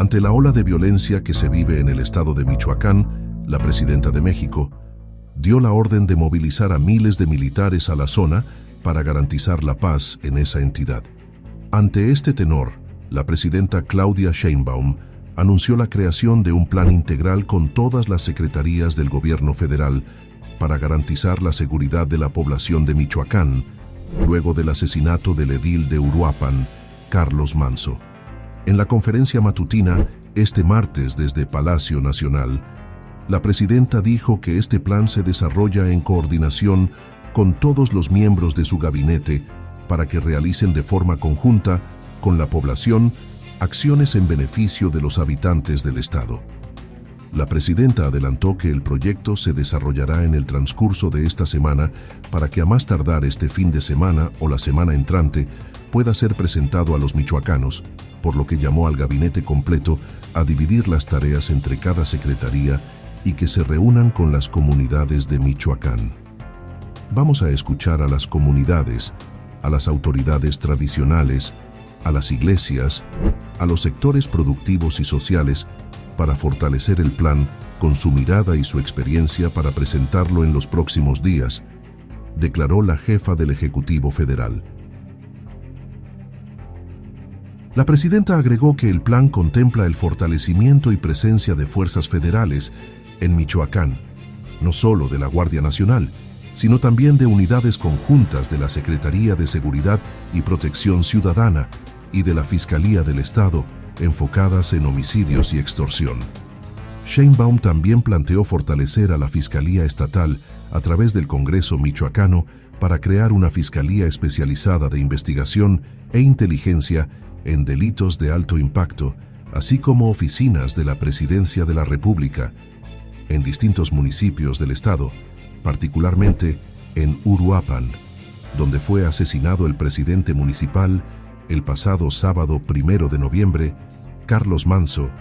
Ante la ola de violencia que se vive en el estado de Michoacán, la presidenta de México dio la orden de movilizar a miles de militares a la zona para garantizar la paz en esa entidad. Ante este tenor, la presidenta Claudia Sheinbaum anunció la creación de un plan integral con todas las secretarías del gobierno federal para garantizar la seguridad de la población de Michoacán, luego del asesinato del edil de Uruapan, Carlos Manso. En la conferencia matutina, este martes desde Palacio Nacional, la presidenta dijo que este plan se desarrolla en coordinación con todos los miembros de su gabinete para que realicen de forma conjunta con la población acciones en beneficio de los habitantes del estado. La presidenta adelantó que el proyecto se desarrollará en el transcurso de esta semana para que a más tardar este fin de semana o la semana entrante pueda ser presentado a los michoacanos, por lo que llamó al gabinete completo a dividir las tareas entre cada secretaría y que se reúnan con las comunidades de Michoacán. Vamos a escuchar a las comunidades, a las autoridades tradicionales, a las iglesias, a los sectores productivos y sociales para fortalecer el plan con su mirada y su experiencia para presentarlo en los próximos días, declaró la jefa del Ejecutivo Federal. La presidenta agregó que el plan contempla el fortalecimiento y presencia de fuerzas federales en Michoacán, no solo de la Guardia Nacional, sino también de unidades conjuntas de la Secretaría de Seguridad y Protección Ciudadana y de la Fiscalía del Estado, enfocadas en homicidios y extorsión. Sheinbaum también planteó fortalecer a la Fiscalía Estatal a través del Congreso michoacano para crear una fiscalía especializada de investigación e inteligencia en delitos de alto impacto, así como oficinas de la Presidencia de la República en distintos municipios del estado, particularmente en Uruapan, donde fue asesinado el presidente municipal el pasado sábado 1 de noviembre, Carlos Manso.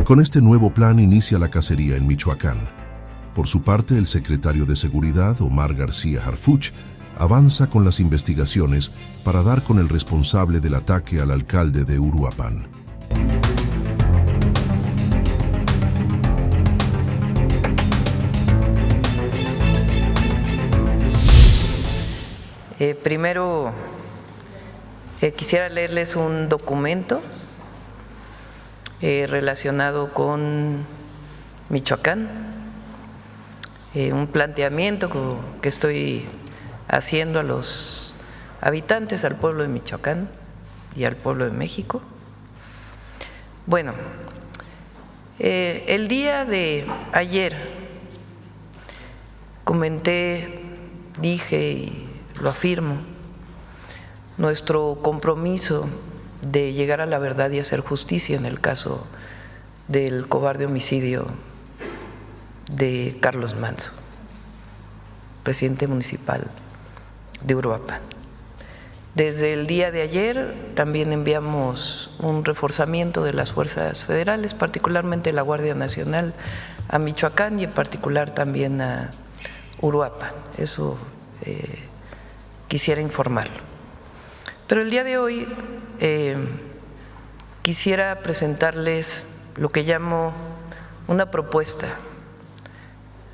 Con este nuevo plan inicia la cacería en Michoacán. Por su parte, el secretario de Seguridad, Omar García Harfuch, avanza con las investigaciones para dar con el responsable del ataque al alcalde de Uruapan. Primero, quisiera leerles un documento relacionado con Michoacán, un planteamiento que estoy haciendo a los habitantes, al pueblo de Michoacán y al pueblo de México. Bueno, el día de ayer comenté, dije y lo afirmo, nuestro compromiso de llegar a la verdad y hacer justicia en el caso del cobarde homicidio de Carlos Manso, presidente municipal de Uruapan. Desde el día de ayer también enviamos un reforzamiento de las fuerzas federales, particularmente la Guardia Nacional, a Michoacán y en particular también a Uruapan. Eso quisiera informarlo. Pero el día de hoy quisiera presentarles lo que llamo una propuesta,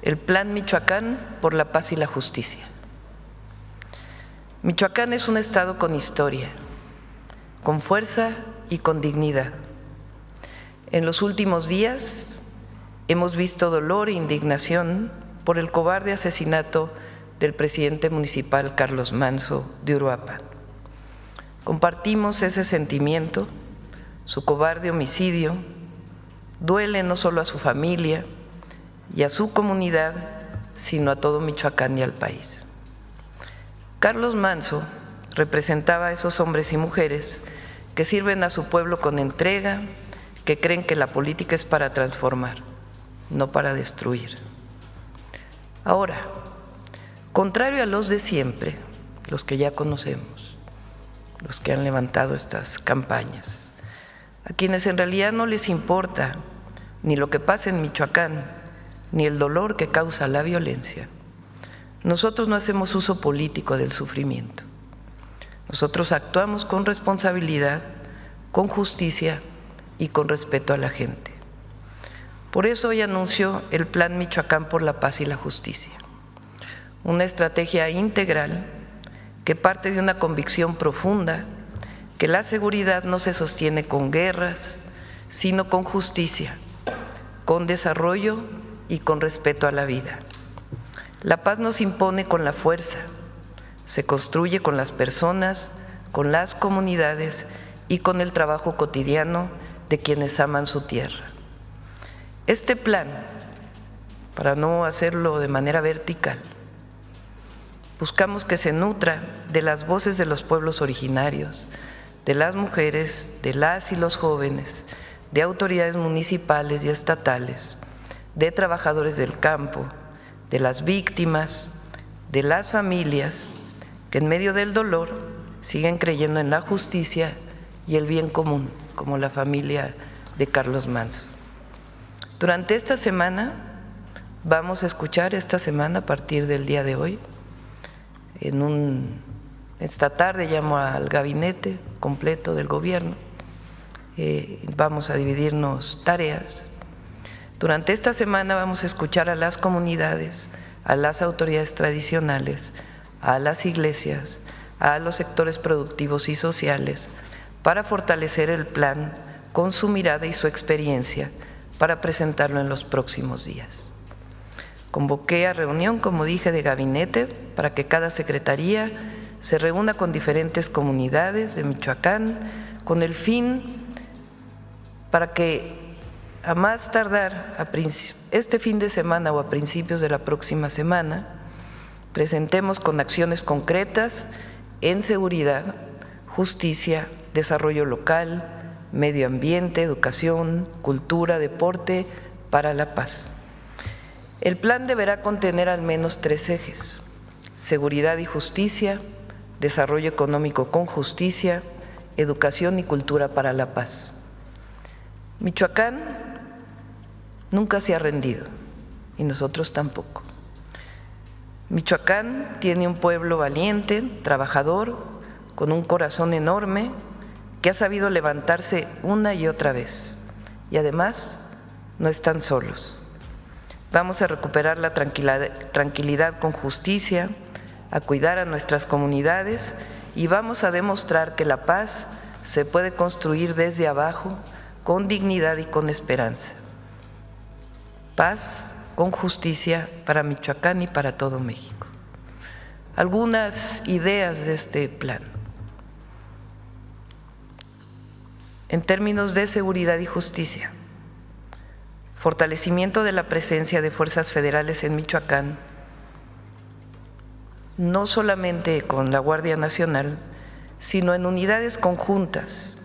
el Plan Michoacán por la Paz y la Justicia. Michoacán es un estado con historia, con fuerza y con dignidad. En los últimos días hemos visto dolor e indignación por el cobarde asesinato del presidente municipal Carlos Manso de Uruapan. Compartimos ese sentimiento, su cobarde homicidio duele no solo a su familia y a su comunidad, sino a todo Michoacán y al país. Carlos Manso representaba a esos hombres y mujeres que sirven a su pueblo con entrega, que creen que la política es para transformar, no para destruir. Ahora, contrario a los de siempre, los que ya conocemos, los que han levantado estas campañas, a quienes en realidad no les importa ni lo que pasa en Michoacán, ni el dolor que causa la violencia, nosotros no hacemos uso político del sufrimiento. Nosotros actuamos con responsabilidad, con justicia, y con respeto a la gente. Por eso hoy anuncio el Plan Michoacán por la Paz y la Justicia, una estrategia integral que parte de una convicción profunda que la seguridad no se sostiene con guerras, sino con justicia, con desarrollo y con respeto a la vida. La paz no se impone con la fuerza, se construye con las personas, con las comunidades y con el trabajo cotidiano de quienes aman su tierra. Este plan, para no hacerlo de manera vertical, buscamos que se nutra de las voces de los pueblos originarios, de las mujeres, de las y los jóvenes, de autoridades municipales y estatales, de trabajadores del campo, de las víctimas, de las familias que en medio del dolor siguen creyendo en la justicia y el bien común, como la familia de Carlos Manzo. Durante esta semana vamos a escuchar, a partir del día de hoy, esta tarde llamo al gabinete completo del gobierno, vamos a dividirnos tareas. Durante esta semana vamos a escuchar a las comunidades, a las autoridades tradicionales, a las iglesias, a los sectores productivos y sociales, para fortalecer el plan con su mirada y su experiencia, para presentarlo en los próximos días. Convoqué a reunión, como dije, de gabinete para que cada secretaría se reúna con diferentes comunidades de Michoacán con el fin para que a más tardar este fin de semana o a principios de la próxima semana presentemos con acciones concretas en seguridad, justicia, desarrollo local, medio ambiente, educación, cultura, deporte, para la paz. El plan deberá contener al menos 3 ejes: seguridad y justicia, desarrollo económico con justicia, educación y cultura para la paz. Michoacán nunca se ha rendido y nosotros tampoco. Michoacán tiene un pueblo valiente, trabajador, con un corazón enorme, que ha sabido levantarse una y otra vez, y además no están solos. Vamos a recuperar la tranquilidad con justicia, a cuidar a nuestras comunidades y vamos a demostrar que la paz se puede construir desde abajo con dignidad y con esperanza. Paz con justicia para Michoacán y para todo México. Algunas ideas de este plan. En términos de seguridad y justicia, fortalecimiento de la presencia de fuerzas federales en Michoacán, no solamente con la Guardia Nacional, sino en unidades conjuntas: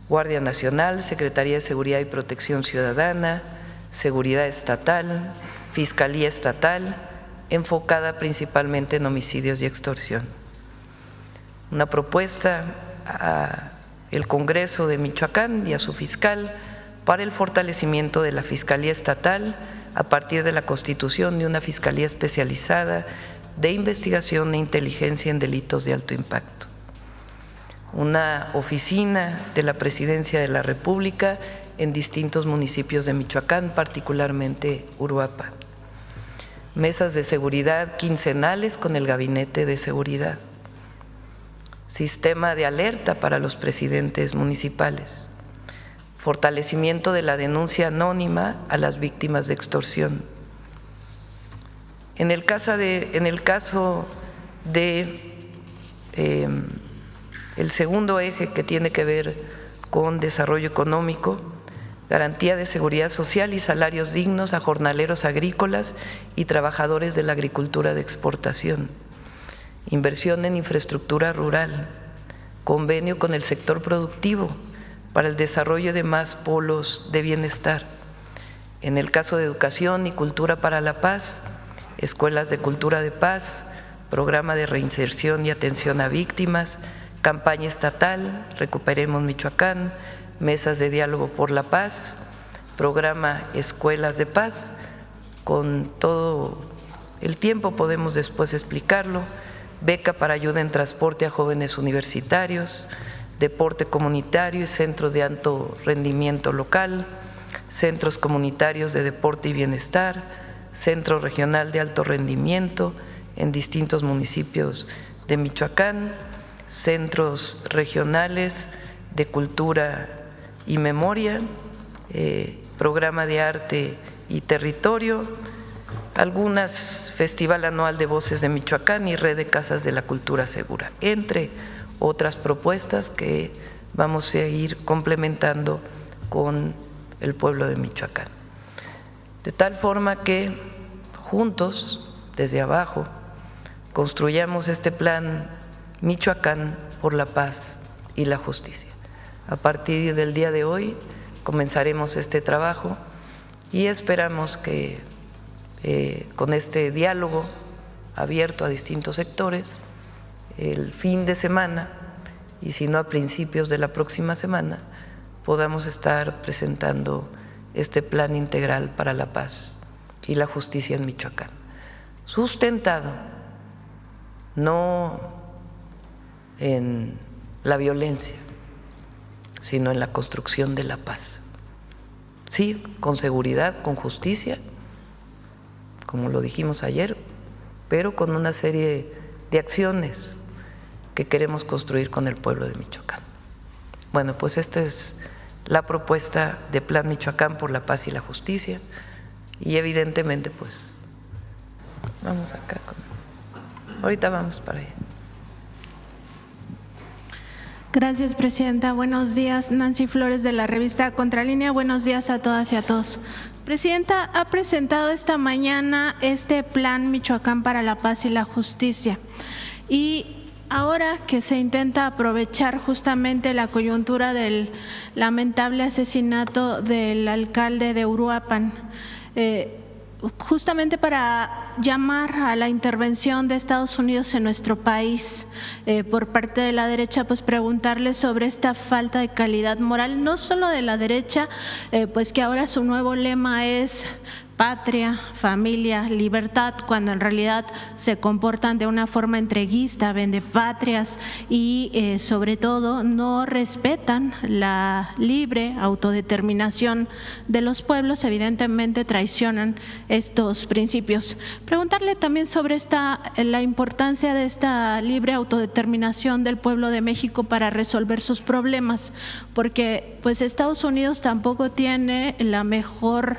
Guardia Nacional, Secretaría de Seguridad y Protección Ciudadana, Seguridad Estatal, Fiscalía Estatal, enfocada principalmente en homicidios y extorsión. Una propuesta al Congreso de Michoacán y a su fiscal para el fortalecimiento de la Fiscalía Estatal a partir de la constitución de una Fiscalía especializada de investigación e inteligencia en delitos de alto impacto. Una oficina de la Presidencia de la República en distintos municipios de Michoacán, particularmente Uruapan. Mesas de seguridad quincenales con el Gabinete de Seguridad. Sistema de alerta para los presidentes municipales. Fortalecimiento de la denuncia anónima a las víctimas de extorsión. En el caso de el segundo eje, que tiene que ver con desarrollo económico, garantía de seguridad social y salarios dignos a jornaleros agrícolas y trabajadores de la agricultura de exportación, inversión en infraestructura rural, convenio con el sector productivo para el desarrollo de más polos de bienestar. En el caso de educación y cultura para la paz, escuelas de cultura de paz, programa de reinserción y atención a víctimas, campaña estatal, Recuperemos Michoacán, mesas de diálogo por la paz, programa Escuelas de Paz. Con todo el tiempo podemos después explicarlo. Beca para ayuda en transporte a jóvenes universitarios, deporte comunitario y centros de alto rendimiento local, centros comunitarios de deporte y bienestar, centro regional de alto rendimiento en distintos municipios de Michoacán, centros regionales de cultura y memoria, programa de arte y territorio, algunas Festival Anual de Voces de Michoacán y Red de Casas de la Cultura Segura, entre otras propuestas que vamos a ir complementando con el pueblo de Michoacán. De tal forma que juntos, desde abajo, construyamos este plan Michoacán por la paz y la justicia. A partir del día de hoy comenzaremos este trabajo y esperamos que con este diálogo abierto a distintos sectores, el fin de semana, y si no a principios de la próxima semana, podamos estar presentando este plan integral para la paz y la justicia en Michoacán, sustentado no en la violencia, sino en la construcción de la paz. Sí, con seguridad, con justicia, como lo dijimos ayer, pero con una serie de acciones que queremos construir con el pueblo de Michoacán. Bueno, pues esta es la propuesta de Plan Michoacán por la paz y la justicia, y evidentemente pues vamos acá, ahorita vamos para allá. Gracias, presidenta. Buenos días. Nancy Flores, de la revista Contralínea. Buenos días a todas y a todos. Presidenta, ha presentado esta mañana este Plan Michoacán para la Paz y la Justicia. Y ahora que se intenta aprovechar justamente la coyuntura del lamentable asesinato del alcalde de Uruapan, justamente para llamar a la intervención de Estados Unidos en nuestro país por parte de la derecha, pues preguntarle sobre esta falta de calidad moral, no solo de la derecha, pues que ahora su nuevo lema es patria, familia, libertad, cuando en realidad se comportan de una forma entreguista, vendepatrias y sobre todo no respetan la libre autodeterminación de los pueblos, evidentemente traicionan estos principios. Preguntarle también sobre la importancia de esta libre autodeterminación del pueblo de México para resolver sus problemas, porque pues Estados Unidos tampoco tiene la mejor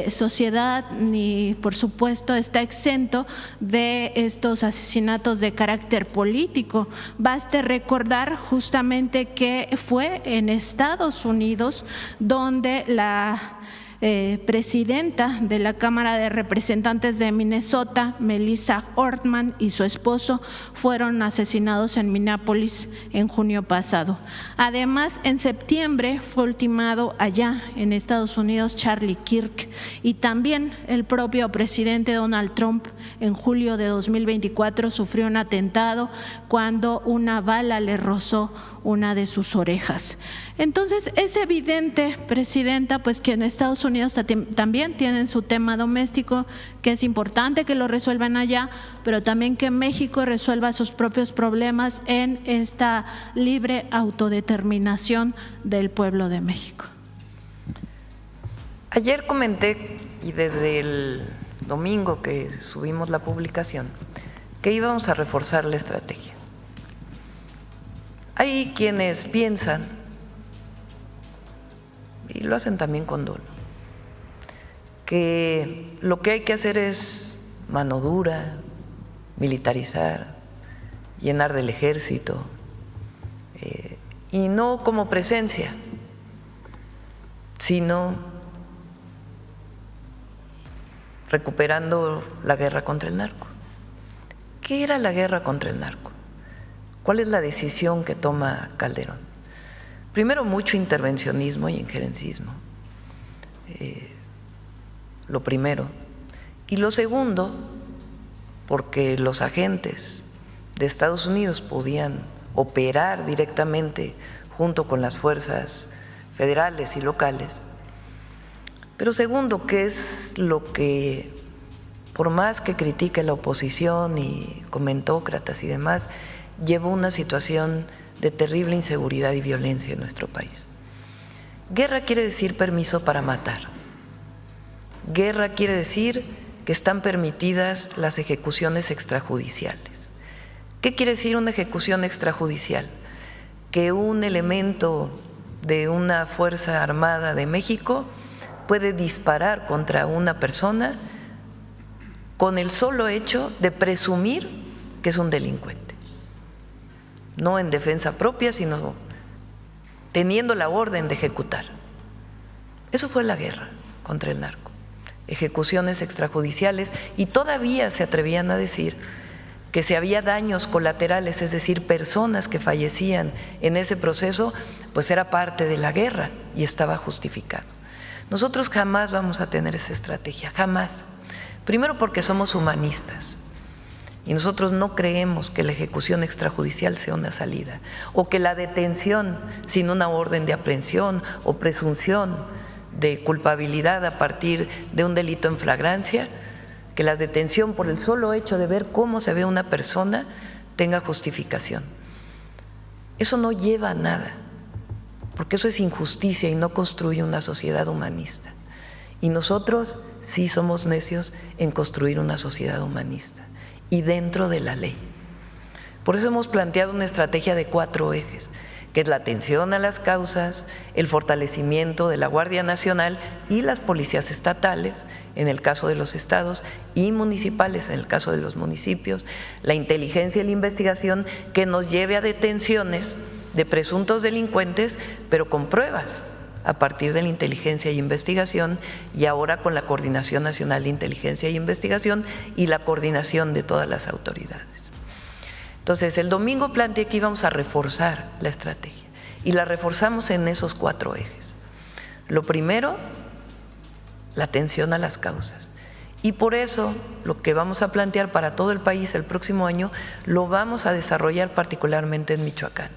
sociedad, ni por supuesto está exento de estos asesinatos de carácter político. Baste recordar justamente que fue en Estados Unidos donde la presidenta de la Cámara de Representantes de Minnesota, Melissa Hortman, y su esposo fueron asesinados en Minneapolis en junio pasado. Además, en septiembre fue ultimado allá en Estados Unidos Charlie Kirk, y también el propio presidente Donald Trump en julio de 2024 sufrió un atentado cuando una bala le rozó una de sus orejas. Entonces es evidente, presidenta, pues que en Estados Unidos también tienen su tema doméstico, que es importante que lo resuelvan allá, pero también que México resuelva sus propios problemas en esta libre autodeterminación del pueblo de México. Ayer comenté, y desde el domingo que subimos la publicación, que íbamos a reforzar la estrategia. Hay quienes piensan, y lo hacen también con dolo, que lo que hay que hacer es mano dura, militarizar, llenar del ejército, y no como presencia, sino recuperando la guerra contra el narco. ¿Qué era la guerra contra el narco? ¿Cuál es la decisión que toma Calderón? Primero, mucho intervencionismo y injerencismo, lo primero. Y lo segundo, porque los agentes de Estados Unidos podían operar directamente junto con las fuerzas federales y locales. Pero segundo, ¿qué es lo que por más que critique la oposición y comentócratas y demás, llevó una situación de terrible inseguridad y violencia en nuestro país. Guerra quiere decir permiso para matar. Guerra quiere decir que están permitidas las ejecuciones extrajudiciales. ¿Qué quiere decir una ejecución extrajudicial? Que un elemento de una fuerza armada de México puede disparar contra una persona con el solo hecho de presumir que es un delincuente. No en defensa propia, sino teniendo la orden de ejecutar. Eso fue la guerra contra el narco. Ejecuciones extrajudiciales, y todavía se atrevían a decir que si había daños colaterales, es decir, personas que fallecían en ese proceso, pues era parte de la guerra y estaba justificado. Nosotros jamás vamos a tener esa estrategia, jamás. Primero porque somos humanistas y nosotros no creemos que la ejecución extrajudicial sea una salida, o que la detención sin una orden de aprehensión o presunción de culpabilidad a partir de un delito en flagrancia, que la detención por el solo hecho de ver cómo se ve una persona tenga justificación. Eso no lleva a nada, porque eso es injusticia y no construye una sociedad humanista. Y nosotros sí somos necios en construir una sociedad humanista y dentro de la ley. Por eso hemos planteado una estrategia de 4 ejes, que es la atención a las causas, el fortalecimiento de la Guardia Nacional y las policías estatales, en el caso de los estados, y municipales, en el caso de los municipios, la inteligencia y la investigación que nos lleve a detenciones de presuntos delincuentes, pero con pruebas, a partir de la inteligencia y investigación, y ahora con la Coordinación Nacional de Inteligencia y Investigación y la coordinación de todas las autoridades. Entonces, el domingo planteé que íbamos a reforzar la estrategia y la reforzamos en esos 4 ejes. Lo primero, la atención a las causas. Y por eso lo que vamos a plantear para todo el país el próximo año lo vamos a desarrollar particularmente en Michoacán,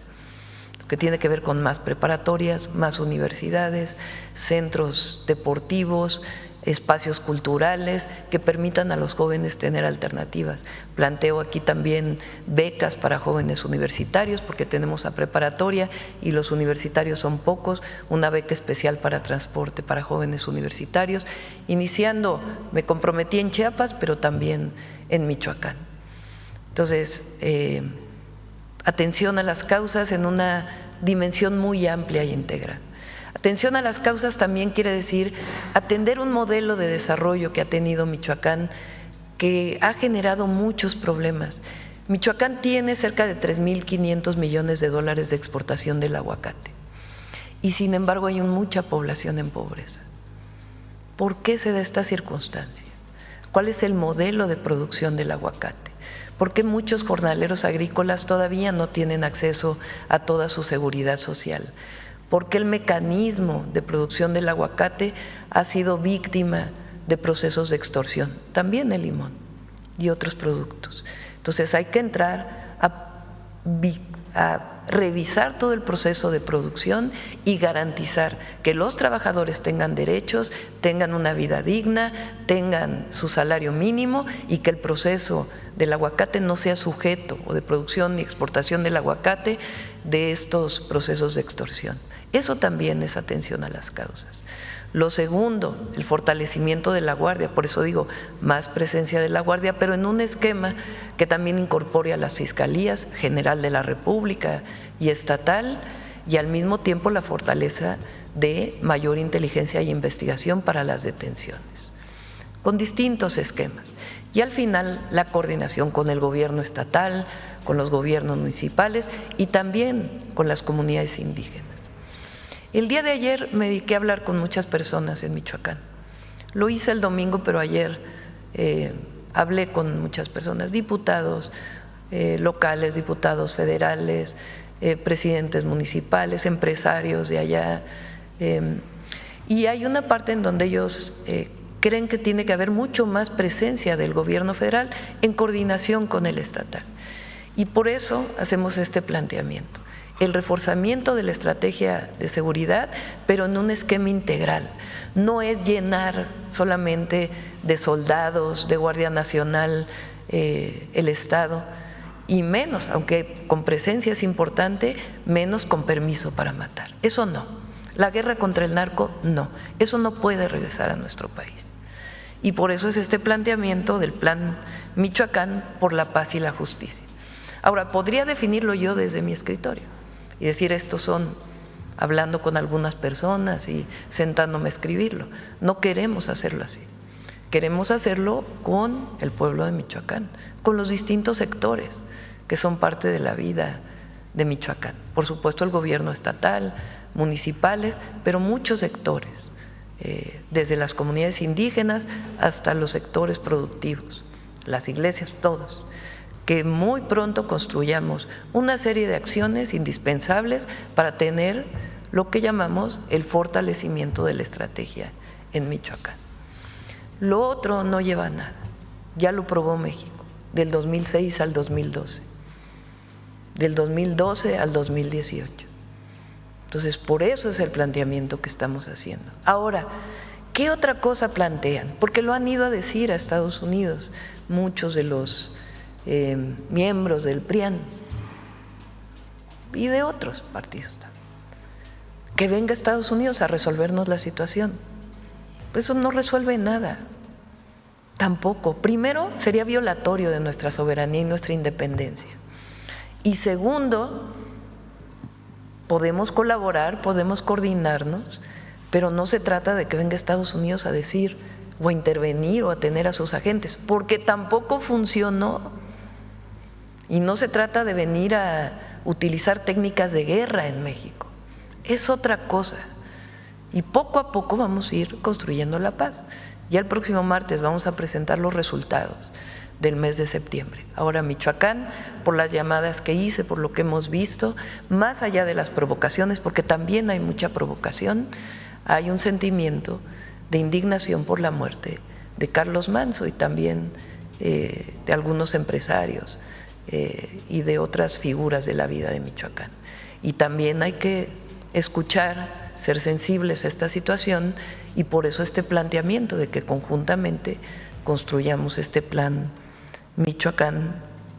que tiene que ver con más preparatorias, más universidades, centros deportivos, espacios culturales que permitan a los jóvenes tener alternativas. Planteo aquí también becas para jóvenes universitarios, porque tenemos a preparatoria y los universitarios son pocos, una beca especial para transporte para jóvenes universitarios, iniciando, me comprometí en Chiapas, pero también en Michoacán. Entonces, atención a las causas en una dimensión muy amplia e integral. Atención a las causas también quiere decir atender un modelo de desarrollo que ha tenido Michoacán, que ha generado muchos problemas. Michoacán tiene cerca de 3.500 millones de dólares de exportación del aguacate y sin embargo hay mucha población en pobreza. ¿Por qué se da esta circunstancia? ¿Cuál es el modelo de producción del aguacate? ¿Por qué muchos jornaleros agrícolas todavía no tienen acceso a toda su seguridad social? ¿Por qué el mecanismo de producción del aguacate ha sido víctima de procesos de extorsión? También el limón y otros productos. Entonces hay que entrar a revisar todo el proceso de producción y garantizar que los trabajadores tengan derechos, tengan una vida digna, tengan su salario mínimo y que el proceso del aguacate no sea sujeto, o de producción y exportación del aguacate, de estos procesos de extorsión. Eso también es atención a las causas. Lo segundo, el fortalecimiento de la Guardia, por eso digo más presencia de la Guardia, pero en un esquema que también incorpore a las Fiscalías General de la República y estatal, y al mismo tiempo la fortaleza de mayor inteligencia y investigación para las detenciones, con distintos esquemas. Y al final la coordinación con el gobierno estatal, con los gobiernos municipales y también con las comunidades indígenas. El día de ayer me dediqué a hablar con muchas personas en Michoacán. Lo hice el domingo, pero ayer hablé con muchas personas, diputados locales, diputados federales, presidentes municipales, empresarios de allá. Y hay una parte en donde ellos creen que tiene que haber mucho más presencia del gobierno federal en coordinación con el estatal. Y por eso hacemos este planteamiento. El reforzamiento de la estrategia de seguridad, pero en un esquema integral. No es llenar solamente de soldados, de Guardia Nacional, el Estado, y menos, aunque con presencia es importante, menos con permiso para matar. Eso no. La guerra contra el narco, no. Eso no puede regresar a nuestro país. Y por eso es este planteamiento del Plan Michoacán por la paz y la justicia. Ahora, podría definirlo yo desde mi escritorio y decir, estos son hablando con algunas personas y sentándome a escribirlo. No queremos hacerlo así. Queremos hacerlo con el pueblo de Michoacán, con los distintos sectores que son parte de la vida de Michoacán. Por supuesto, el gobierno estatal, municipales, pero muchos sectores, desde las comunidades indígenas hasta los sectores productivos, las iglesias, todos, que muy pronto construyamos una serie de acciones indispensables para tener lo que llamamos el fortalecimiento de la estrategia en Michoacán. Lo otro no lleva a nada, ya lo probó México, del 2006 al 2012, del 2012 al 2018. Entonces, por eso es el planteamiento que estamos haciendo. Ahora, ¿qué otra cosa plantean? Porque lo han ido a decir a Estados Unidos muchos de los miembros del PRIAN y de otros partidos también. Que venga a Estados Unidos a resolvernos la situación. Pues eso no resuelve nada, tampoco. Primero, sería violatorio de nuestra soberanía y nuestra independencia. Y segundo, podemos colaborar, podemos coordinarnos, pero no se trata de que venga a Estados Unidos a decir o a intervenir o a tener a sus agentes, porque tampoco funcionó. Y no se trata de venir a utilizar técnicas de guerra en México, es otra cosa. Y poco a poco vamos a ir construyendo la paz. Ya el próximo martes vamos a presentar los resultados del mes de septiembre. Ahora Michoacán, por las llamadas que hice, por lo que hemos visto, más allá de las provocaciones, porque también hay mucha provocación, hay un sentimiento de indignación por la muerte de Carlos Manzo y también de algunos empresarios y de otras figuras de la vida de Michoacán. Y también hay que escuchar, ser sensibles a esta situación, y por eso este planteamiento de que conjuntamente construyamos este plan Michoacán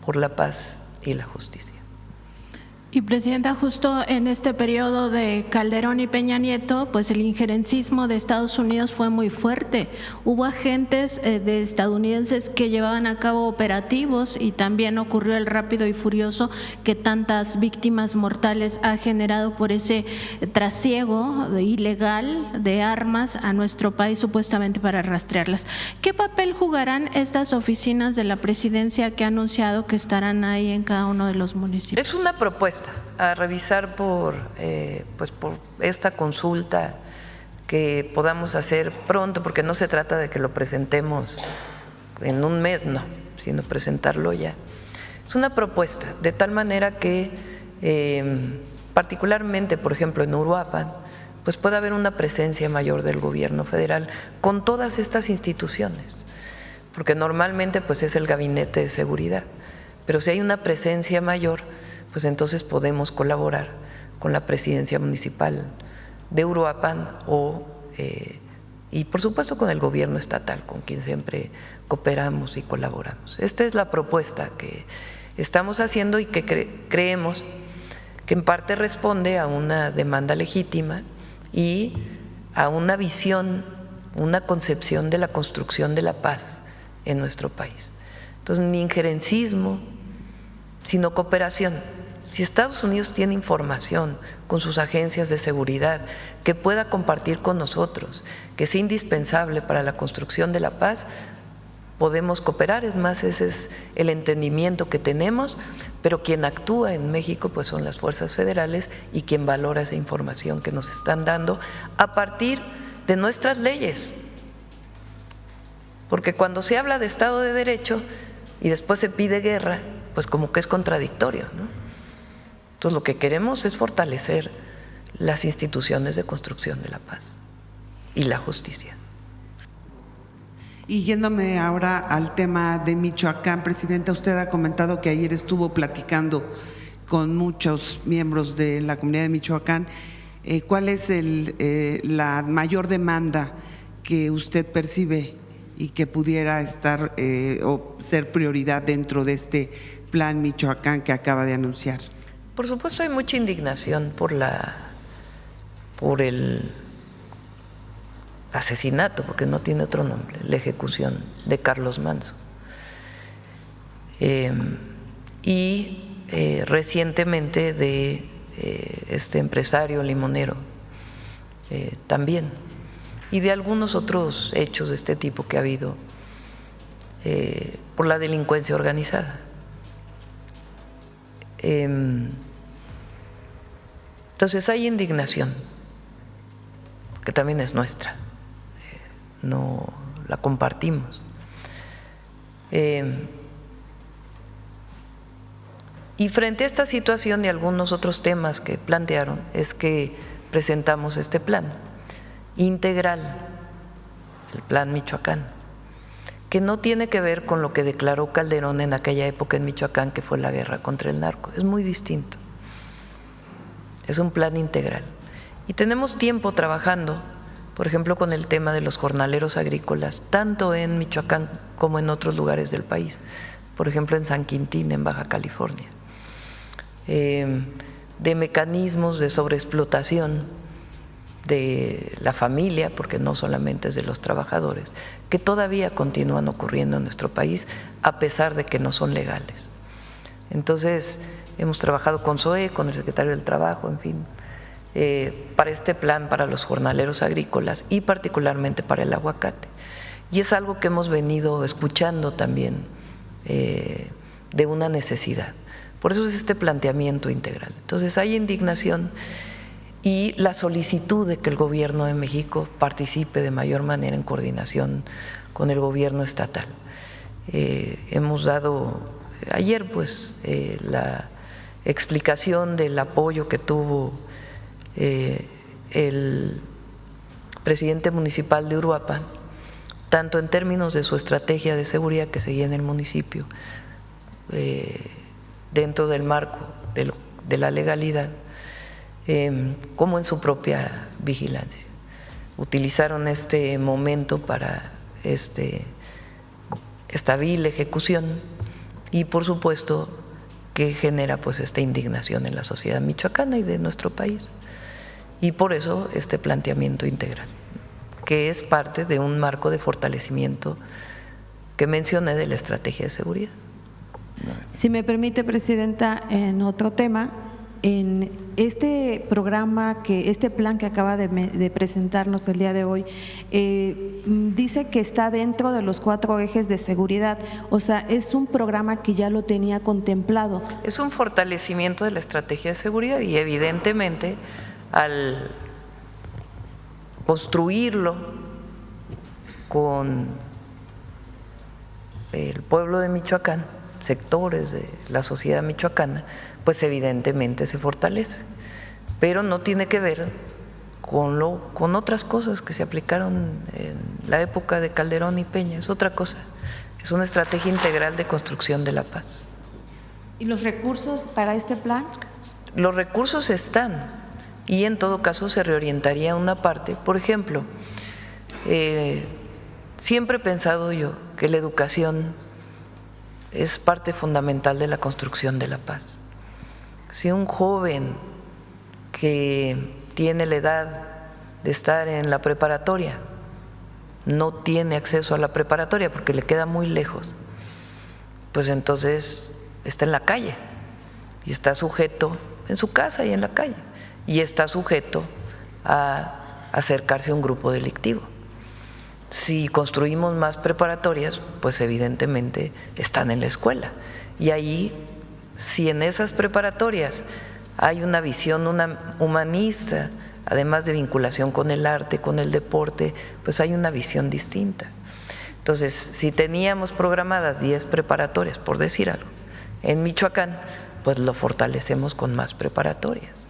por la paz y la justicia. Y Presidenta, justo en este periodo de Calderón y Peña Nieto, pues el injerencismo de Estados Unidos fue muy fuerte. Hubo agentes de estadounidenses que llevaban a cabo operativos y también ocurrió el rápido y furioso que tantas víctimas mortales ha generado por ese trasiego ilegal de armas a nuestro país supuestamente para rastrearlas. ¿Qué papel jugarán estas oficinas de la Presidencia que ha anunciado que estarán ahí en cada uno de los municipios? Es una propuesta a revisar por esta consulta que podamos hacer pronto, porque no se trata de que lo presentemos en un mes, no, sino presentarlo ya. Es una propuesta, de tal manera que particularmente, por ejemplo, en Uruapan, pues puede haber una presencia mayor del gobierno federal con todas estas instituciones, porque normalmente pues es el gabinete de seguridad, pero si hay una presencia mayor, pues entonces podemos colaborar con la presidencia municipal de Uruapan y por supuesto con el gobierno estatal, con quien siempre cooperamos y colaboramos. Esta es la propuesta que estamos haciendo y que creemos que en parte responde a una demanda legítima y a una visión, una concepción de la construcción de la paz en nuestro país. Entonces, ni injerencismo, sino cooperación. Si Estados Unidos tiene información con sus agencias de seguridad que pueda compartir con nosotros, que es indispensable para la construcción de la paz, podemos cooperar. Es más, ese es el entendimiento que tenemos, pero quien actúa en México pues son las fuerzas federales y quien valora esa información que nos están dando a partir de nuestras leyes. Porque cuando se habla de Estado de Derecho y después se pide guerra, pues como que es contradictorio, ¿no? Entonces lo que queremos es fortalecer las instituciones de construcción de la paz y la justicia. Y yéndome ahora al tema de Michoacán, Presidenta, usted ha comentado que ayer estuvo platicando con muchos miembros de la comunidad de Michoacán. ¿Cuál es la mayor demanda que usted percibe y que pudiera estar o ser prioridad dentro de este plan Michoacán que acaba de anunciar? Por supuesto hay mucha indignación por el asesinato, porque no tiene otro nombre, la ejecución de Carlos Manzo. Recientemente de este empresario limonero también, y de algunos otros hechos de este tipo que ha habido por la delincuencia organizada. Entonces hay indignación, que también es nuestra, no la compartimos. Y frente a esta situación y algunos otros temas que plantearon, es que presentamos este plan integral, el Plan Michoacán, que no tiene que ver con lo que declaró Calderón en aquella época en Michoacán, que fue la guerra contra el narco. Es muy distinto. Es un plan integral. Y tenemos tiempo trabajando, por ejemplo, con el tema de los jornaleros agrícolas, tanto en Michoacán como en otros lugares del país, por ejemplo en San Quintín, en Baja California, de mecanismos de sobreexplotación de la familia, porque no solamente es de los trabajadores, que todavía continúan ocurriendo en nuestro país a pesar de que no son legales. Entonces, hemos trabajado con SOE, con el secretario del Trabajo, en fin, para este plan para los jornaleros agrícolas y particularmente para el aguacate. Y es algo que hemos venido escuchando también de una necesidad. Por eso es este planteamiento integral. Entonces hay indignación y la solicitud de que el Gobierno de México participe de mayor manera en coordinación con el Gobierno estatal. Hemos dado ayer la explicación del apoyo que tuvo el presidente municipal de Uruapan, tanto en términos de su estrategia de seguridad que seguía en el municipio, dentro del marco de la legalidad, como en su propia vigilancia. Utilizaron este momento para esta vil ejecución y por supuesto que genera esta indignación en la sociedad michoacana y de nuestro país. Y por eso este planteamiento integral, que es parte de un marco de fortalecimiento que mencioné de la estrategia de seguridad. Si me permite, Presidenta, en otro tema, en este programa, este plan que acaba de presentarnos el día de hoy, dice que está dentro de los 4 ejes de seguridad, o sea, es un programa que ya lo tenía contemplado. Es un fortalecimiento de la estrategia de seguridad y evidentemente al construirlo con el pueblo de Michoacán, sectores de la sociedad michoacana, pues evidentemente se fortalece, pero no tiene que ver con otras cosas que se aplicaron en la época de Calderón y Peña, es otra cosa, es una estrategia integral de construcción de la paz. ¿Y los recursos para este plan? Los recursos están y en todo caso se reorientaría una parte. Por ejemplo, siempre he pensado yo que la educación es parte fundamental de la construcción de la paz. Si un joven que tiene la edad de estar en la preparatoria no tiene acceso a la preparatoria porque le queda muy lejos, pues entonces está en la calle y está sujeto en su casa y en la calle y está sujeto a acercarse a un grupo delictivo. Si construimos más preparatorias, pues evidentemente están en la escuela. Y ahí, si en esas preparatorias hay una visión humanista, además de vinculación con el arte, con el deporte, pues hay una visión distinta. Entonces, si teníamos programadas 10 preparatorias, por decir algo, en Michoacán, pues lo fortalecemos con más preparatorias.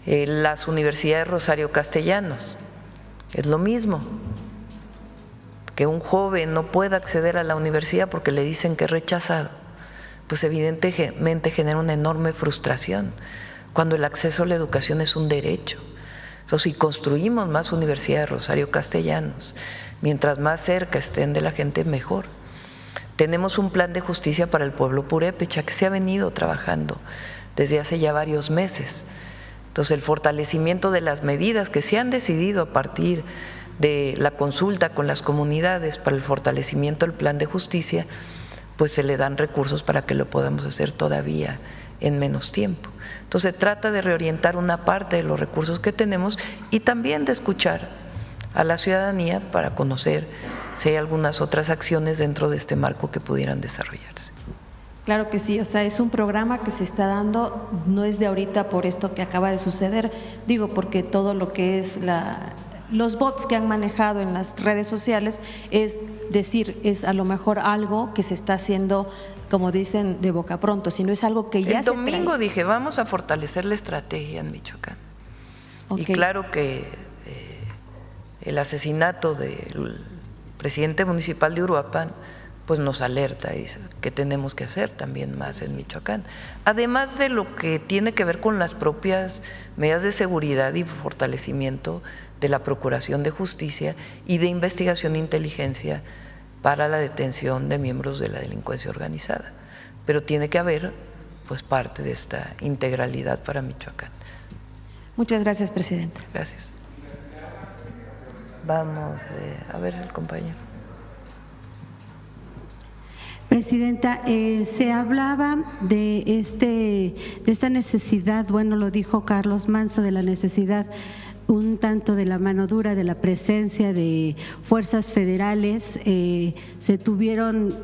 Las universidades Rosario Castellanos, es lo mismo. Que un joven no pueda acceder a la universidad porque le dicen que es rechazado, pues evidentemente genera una enorme frustración cuando el acceso a la educación es un derecho. Entonces, si construimos más universidades Rosario Castellanos, Mientras más cerca estén de la gente, mejor. Tenemos un plan de justicia para el pueblo purépecha que se ha venido trabajando desde hace ya varios meses. Entonces, el fortalecimiento de las medidas que se han decidido a partir de la consulta con las comunidades para el fortalecimiento del plan de justicia, pues se le dan recursos para que lo podamos hacer todavía en menos tiempo. Entonces, se trata de reorientar una parte de los recursos que tenemos y también de escuchar a la ciudadanía para conocer si hay algunas otras acciones dentro de este marco que pudieran desarrollarse. Claro que sí, o sea, es un programa que se está dando, no es de ahorita por esto que acaba de suceder, digo, porque todo lo que es los bots que han manejado en las redes sociales, es decir, es a lo mejor algo que se está haciendo, como dicen, de boca pronto, sino es algo que ya el domingo dije, vamos a fortalecer la estrategia en Michoacán. Okay. Y claro que el asesinato del presidente municipal de Uruapan pues nos alerta y dice que tenemos que hacer también más en Michoacán, además de lo que tiene que ver con las propias medidas de seguridad y fortalecimiento de la Procuración de Justicia y de investigación e inteligencia para la detención de miembros de la delincuencia organizada, pero tiene que haber pues parte de esta integralidad para Michoacán. Muchas gracias, presidenta. Gracias. Vamos a ver al compañero. Presidenta, se hablaba de esta necesidad, bueno, lo dijo Carlos Manso, de la necesidad un tanto de la mano dura, de la presencia de fuerzas federales. Se tuvieron,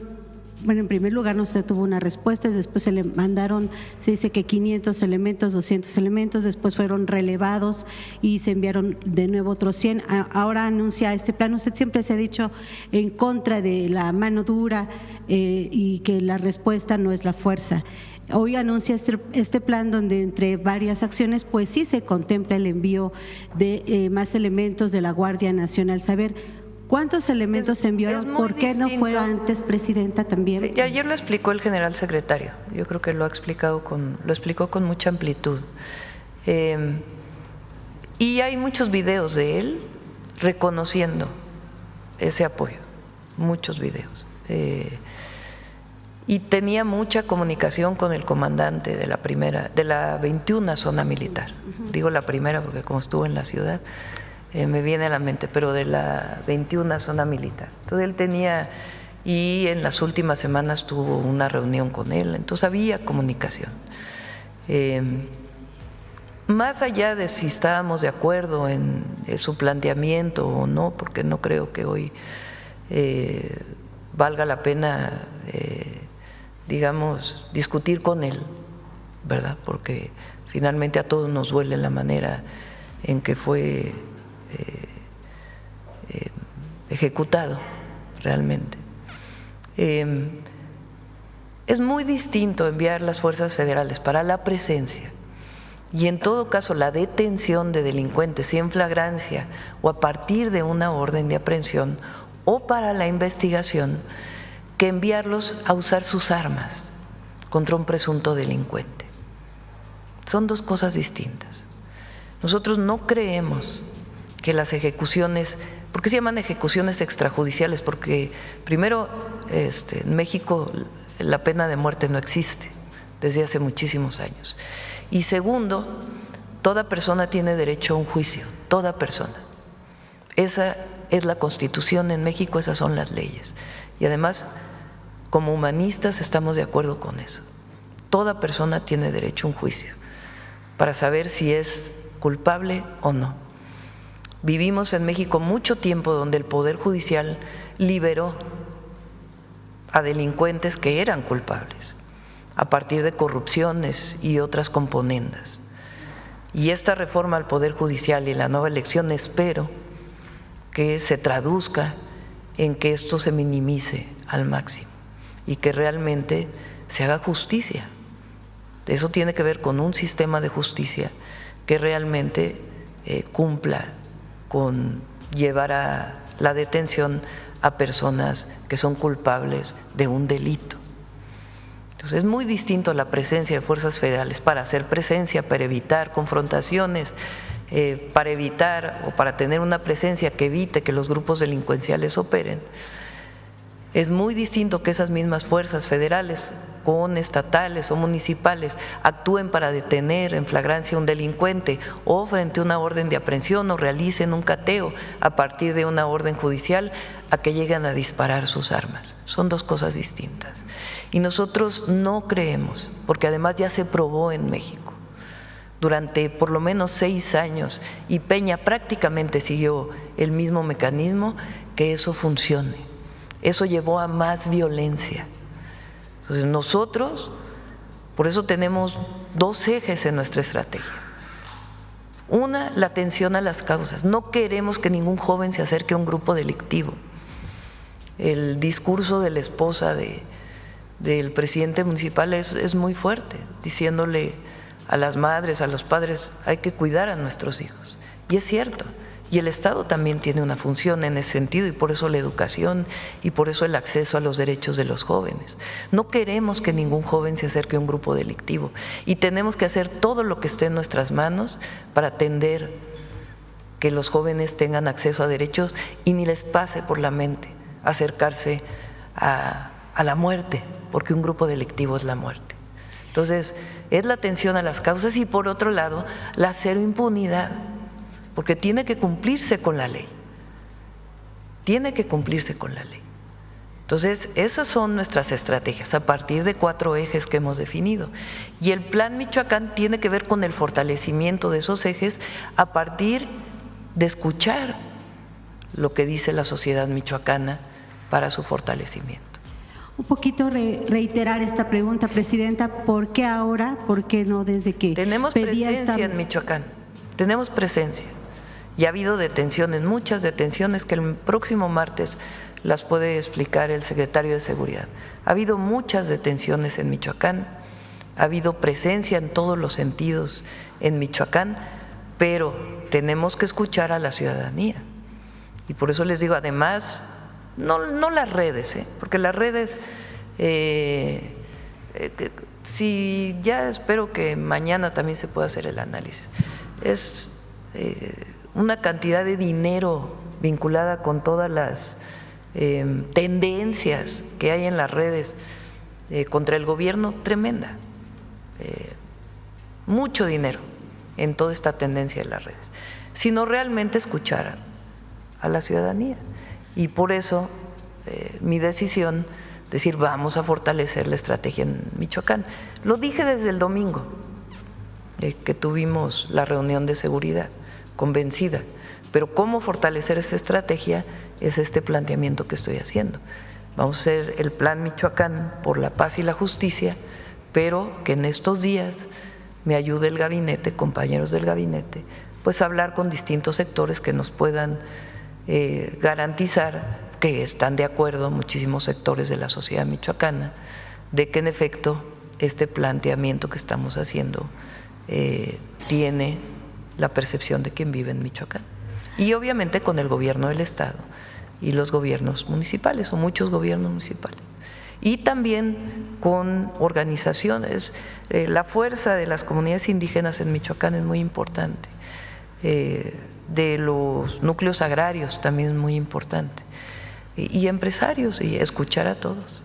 bueno, en primer lugar no se tuvo una respuesta, después se le mandaron, se dice que 500 elementos, 200 elementos, después fueron relevados y se enviaron de nuevo otros 100. Ahora anuncia este plan. Usted siempre se ha dicho en contra de la mano dura y que la respuesta no es la fuerza. Hoy anuncia este plan donde entre varias acciones pues sí se contempla el envío de más elementos de la Guardia Nacional. Saber ¿cuántos elementos se enviaron? ¿Por qué no fue antes, presidenta, también? Sí, ayer lo explicó el general secretario. Yo creo que lo explicó con mucha amplitud. Y hay muchos videos de él reconociendo ese apoyo, muchos videos. Y tenía mucha comunicación con el comandante de la 21 zona militar. Digo la primera porque como estuvo en la ciudad, me viene a la mente, pero de la 21 zona militar. Entonces él tenía, y en las últimas semanas tuvo una reunión con él, entonces había comunicación. Más allá de si estábamos de acuerdo en su planteamiento o no, porque no creo que hoy valga la pena, digamos, discutir con él, ¿verdad? Porque finalmente a todos nos duele la manera en que fue ejecutado realmente. Es muy distinto enviar las fuerzas federales para la presencia y en todo caso la detención de delincuentes, si en flagrancia o a partir de una orden de aprehensión, o para la investigación, que enviarlos a usar sus armas contra un presunto delincuente. Son dos cosas distintas. Nosotros no creemos que las ejecuciones, ¿por qué se llaman ejecuciones extrajudiciales? Porque primero, en México la pena de muerte no existe desde hace muchísimos años. Y segundo, toda persona tiene derecho a un juicio, toda persona. Esa es la Constitución en México, esas son las leyes. Y además, como humanistas estamos de acuerdo con eso. Toda persona tiene derecho a un juicio para saber si es culpable o no. Vivimos en México mucho tiempo donde el Poder Judicial liberó a delincuentes que eran culpables a partir de corrupciones y otras componendas. Y esta reforma al Poder Judicial y la nueva elección espero que se traduzca en que esto se minimice al máximo y que realmente se haga justicia. Eso tiene que ver con un sistema de justicia que realmente cumpla con llevar a la detención a personas que son culpables de un delito. Entonces es muy distinto la presencia de fuerzas federales para hacer presencia, para evitar confrontaciones para evitar o para tener una presencia que evite que los grupos delincuenciales operen, es muy distinto que esas mismas fuerzas federales con estatales o municipales actúen para detener en flagrancia a un delincuente o frente a una orden de aprehensión o realicen un cateo a partir de una orden judicial a que lleguen a disparar sus armas. Son dos cosas distintas. Y nosotros no creemos, porque además ya se probó en México durante por lo menos 6 años y Peña prácticamente siguió el mismo mecanismo, que eso funcione. Eso llevó a más violencia. Entonces nosotros, por eso tenemos 2 ejes en nuestra estrategia. Una, la atención a las causas. No queremos que ningún joven se acerque a un grupo delictivo. El discurso de la esposa del presidente municipal es muy fuerte, diciéndole a las madres, a los padres, hay que cuidar a nuestros hijos. Y es cierto. Y el Estado también tiene una función en ese sentido, y por eso la educación y por eso el acceso a los derechos de los jóvenes. No queremos que ningún joven se acerque a un grupo delictivo y tenemos que hacer todo lo que esté en nuestras manos para atender que los jóvenes tengan acceso a derechos y ni les pase por la mente acercarse a la muerte, porque un grupo delictivo es la muerte. Entonces, es la atención a las causas y por otro lado, la cero impunidad, porque tiene que cumplirse con la ley, tiene que cumplirse con la ley. Entonces, esas son nuestras estrategias a partir de 4 ejes que hemos definido. Y el Plan Michoacán tiene que ver con el fortalecimiento de esos ejes a partir de escuchar lo que dice la sociedad michoacana para su fortalecimiento. Un poquito reiterar esta pregunta, Presidenta, ¿por qué ahora? ¿Por qué no desde que tenemos presencia en Michoacán? Tenemos presencia. Y ha habido detenciones, muchas detenciones que el próximo martes las puede explicar el secretario de Seguridad. Ha habido muchas detenciones en Michoacán, ha habido presencia en todos los sentidos en Michoacán, pero tenemos que escuchar a la ciudadanía. Y por eso les digo, además, no las redes, porque las redes, si ya espero que mañana también se pueda hacer el análisis, es una cantidad de dinero vinculada con todas las tendencias que hay en las redes contra el gobierno tremenda, mucho dinero en toda esta tendencia de las redes, sino realmente escuchar a la ciudadanía. Y por eso mi decisión, decir vamos a fortalecer la estrategia en Michoacán. Lo dije desde el domingo que tuvimos la reunión de seguridad, convencida, pero cómo fortalecer esta estrategia es este planteamiento que estoy haciendo. Vamos a hacer el Plan Michoacán por la paz y la justicia, pero que en estos días me ayude el gabinete, compañeros del gabinete, pues a hablar con distintos sectores que nos puedan garantizar que están de acuerdo muchísimos sectores de la sociedad michoacana de que en efecto este planteamiento que estamos haciendo tiene la percepción de quien vive en Michoacán. Y obviamente con el gobierno del Estado y los gobiernos municipales o muchos gobiernos municipales. Y también con organizaciones. La fuerza de las comunidades indígenas en Michoacán es muy importante. De los núcleos agrarios también es muy importante. Y empresarios, y escuchar a todos.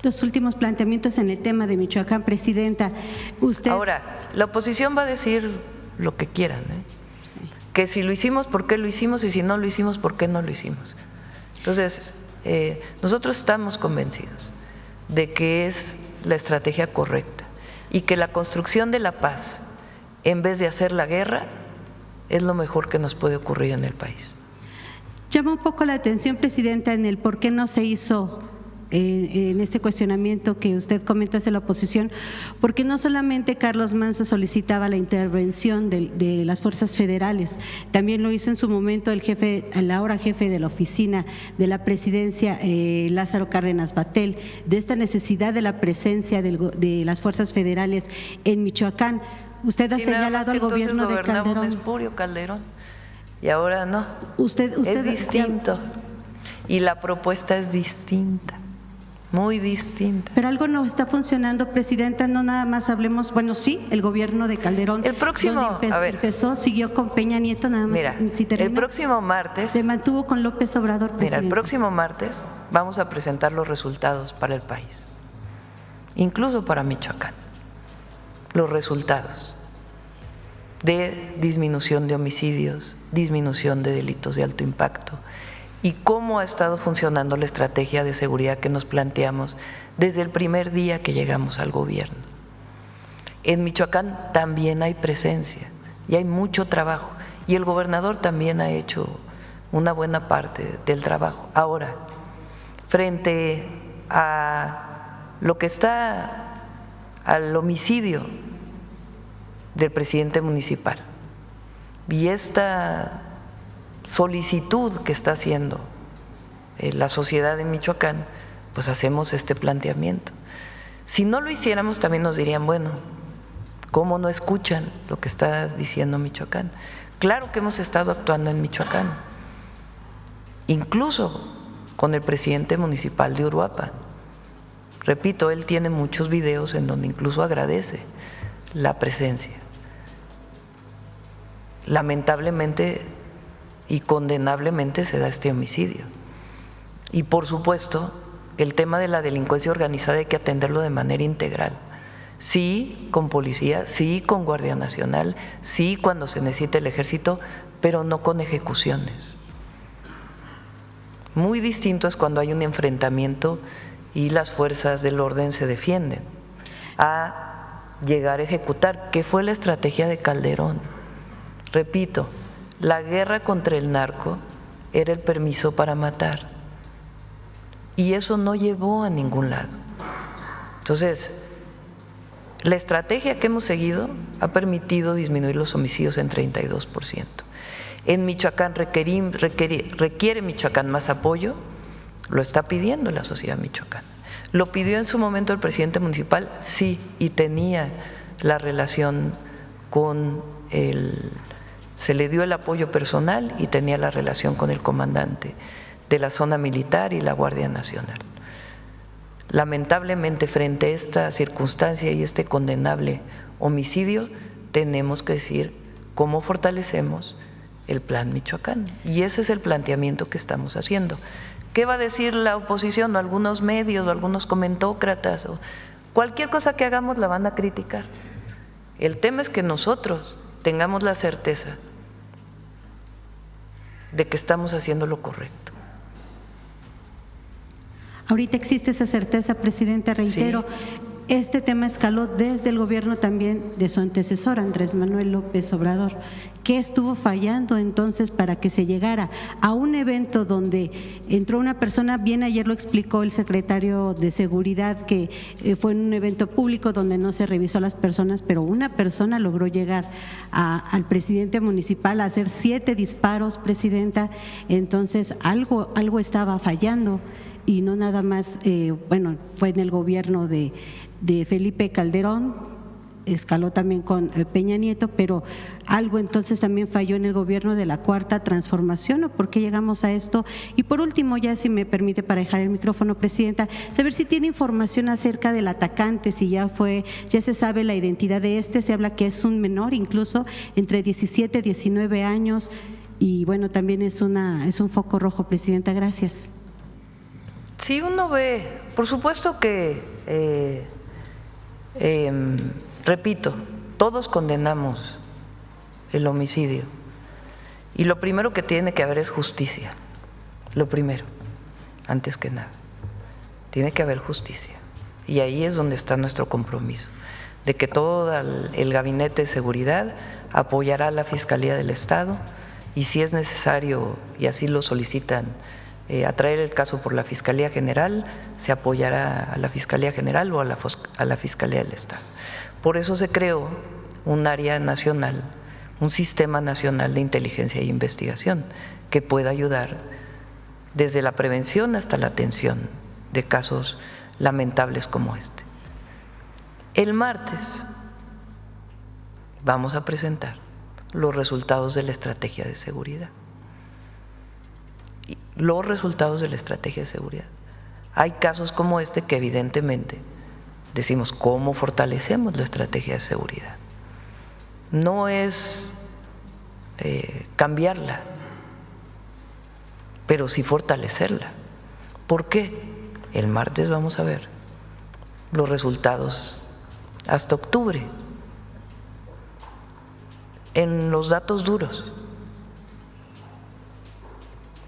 Los últimos planteamientos en el tema de Michoacán, Presidenta. Usted. Ahora, la oposición va a decir lo que quieran, sí. Que si lo hicimos, ¿por qué lo hicimos? Y si no lo hicimos, ¿por qué no lo hicimos? Entonces, nosotros estamos convencidos de que es la estrategia correcta y que la construcción de la paz, en vez de hacer la guerra, es lo mejor que nos puede ocurrir en el país. Llama un poco la atención, Presidenta, en el por qué no se hizo en este cuestionamiento que usted comenta de la oposición, porque no solamente Carlos Manzo solicitaba la intervención de las fuerzas federales, también lo hizo en su momento el ahora jefe de la oficina de la presidencia, Lázaro Cárdenas Batel, de esta necesidad de la presencia de las fuerzas federales en Michoacán. Usted ha señalado al gobierno de Calderón. Espurio Calderón y ahora no. Usted es distinto y la propuesta es distinta. muy distinta. Pero algo no está funcionando, presidenta, no nada más hablemos, bueno, sí, el gobierno de Calderón. El próximo, empezó, siguió con Peña Nieto, nada más. Mira, el próximo martes. Se mantuvo con López Obrador, presidente. Mira, el próximo martes vamos a presentar los resultados para el país, incluso para Michoacán, los resultados de disminución de homicidios, disminución de delitos de alto impacto y cómo ha estado funcionando la estrategia de seguridad que nos planteamos desde el primer día que llegamos al gobierno. En Michoacán también hay presencia y hay mucho trabajo y el gobernador también ha hecho una buena parte del trabajo. Ahora, frente a lo que está al homicidio del presidente municipal y esta solicitud que está haciendo la sociedad de Michoacán, pues hacemos este planteamiento. Si no lo hiciéramos también nos dirían, bueno, ¿cómo no escuchan lo que está diciendo Michoacán? Claro que hemos estado actuando en Michoacán, incluso con el presidente municipal de Uruapan. Repito, él tiene muchos videos en donde incluso agradece la presencia. Lamentablemente y condenablemente se da este homicidio. Y por supuesto, el tema de la delincuencia organizada hay que atenderlo de manera integral. Sí, con policía, sí, con Guardia Nacional, sí, cuando se necesite el ejército, pero no con ejecuciones. Muy distinto es cuando hay un enfrentamiento y las fuerzas del orden se defienden, a llegar a ejecutar, que fue la estrategia de Calderón. Repito, la guerra contra el narco era el permiso para matar y eso no llevó a ningún lado. Entonces, la estrategia que hemos seguido ha permitido disminuir los homicidios en 32%. En Michoacán requiere Michoacán más apoyo, lo está pidiendo la sociedad michoacana. ¿Lo pidió en su momento el presidente municipal? Sí, y tenía la relación con se le dio el apoyo personal y tenía la relación con el comandante de la zona militar y la Guardia Nacional. Lamentablemente, frente a esta circunstancia y este condenable homicidio, tenemos que decir cómo fortalecemos el Plan Michoacán. Y ese es el planteamiento que estamos haciendo. ¿Qué va a decir la oposición o algunos medios o algunos comentócratas? O cualquier cosa que hagamos la van a criticar. El tema es que nosotros tengamos la certeza de que estamos haciendo lo correcto. Ahorita existe esa certeza, presidente, reitero. Sí. Este tema escaló desde el gobierno también de su antecesor, Andrés Manuel López Obrador. ¿Qué estuvo fallando entonces para que se llegara a un evento donde entró una persona, bien ayer lo explicó el secretario de Seguridad, que fue en un evento público donde no se revisó a las personas, pero una persona logró llegar al presidente municipal a hacer 7 disparos, presidenta? Entonces algo estaba fallando. Y no nada más, fue en el gobierno de Felipe Calderón, escaló también con Peña Nieto, pero algo entonces también falló en el gobierno de la Cuarta Transformación, ¿o por qué llegamos a esto? Y por último, ya si me permite para dejar el micrófono, presidenta, saber si tiene información acerca del atacante, si ya se sabe la identidad de se habla que es un menor, incluso entre 17 y 19 años, y bueno, también es un foco rojo, presidenta, gracias. Si uno ve, por supuesto que, repito, todos condenamos el homicidio y lo primero que tiene que haber es justicia, lo primero, antes que nada, tiene que haber justicia y ahí es donde está nuestro compromiso, de que todo el Gabinete de Seguridad apoyará a la Fiscalía del Estado y si es necesario, y así lo solicitan, a traer el caso por la Fiscalía General, se apoyará a la Fiscalía General o a la Fiscalía del Estado. Por eso se creó un área nacional, un sistema nacional de inteligencia e investigación que pueda ayudar desde la prevención hasta la atención de casos lamentables como este. El martes vamos a presentar los resultados de la estrategia de seguridad. Los resultados de la estrategia de seguridad. hay casos como este que evidentemente decimos cómo fortalecemos la estrategia de seguridad. No es cambiarla, pero sí fortalecerla. ¿Por qué? El martes vamos a ver los resultados hasta octubre en los datos duros.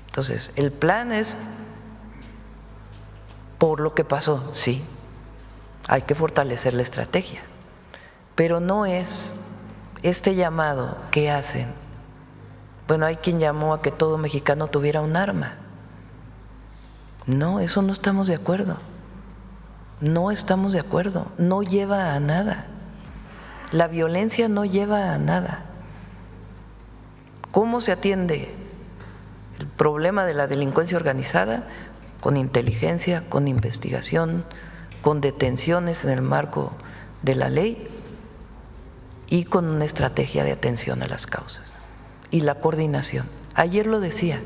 Entonces, el plan es por lo que pasó, sí, hay que fortalecer la estrategia, pero no es este llamado que hacen. Bueno, hay quien llamó a que todo mexicano tuviera un arma. No, eso no estamos de acuerdo. No estamos de acuerdo. No lleva a nada. La violencia no lleva a nada. ¿Cómo se atiende el problema de la delincuencia organizada? Con inteligencia, con investigación, con detenciones en el marco de la ley y con una estrategia de atención a las causas y la coordinación. Ayer lo decía,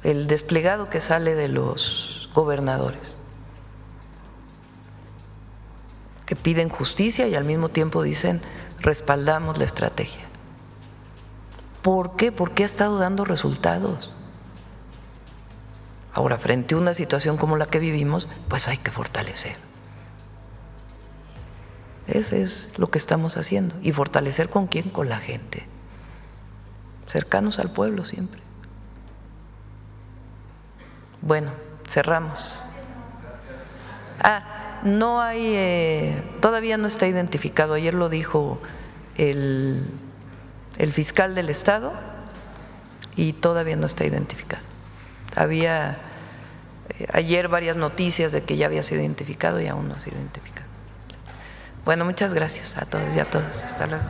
el desplegado que sale de los gobernadores, que piden justicia y al mismo tiempo dicen respaldamos la estrategia. ¿Por qué? Porque ha estado dando resultados. Ahora, frente a una situación como la que vivimos, pues hay que fortalecer. Ese es lo que estamos haciendo. ¿Y fortalecer con quién? Con la gente. Cercanos al pueblo siempre. Bueno, cerramos. No hay, todavía no está identificado. Ayer lo dijo el fiscal del Estado y todavía no está identificado. Había ayer varias noticias de que ya había sido identificado y aún no ha sido identificado. Bueno, muchas gracias a todos y a todas. Hasta luego.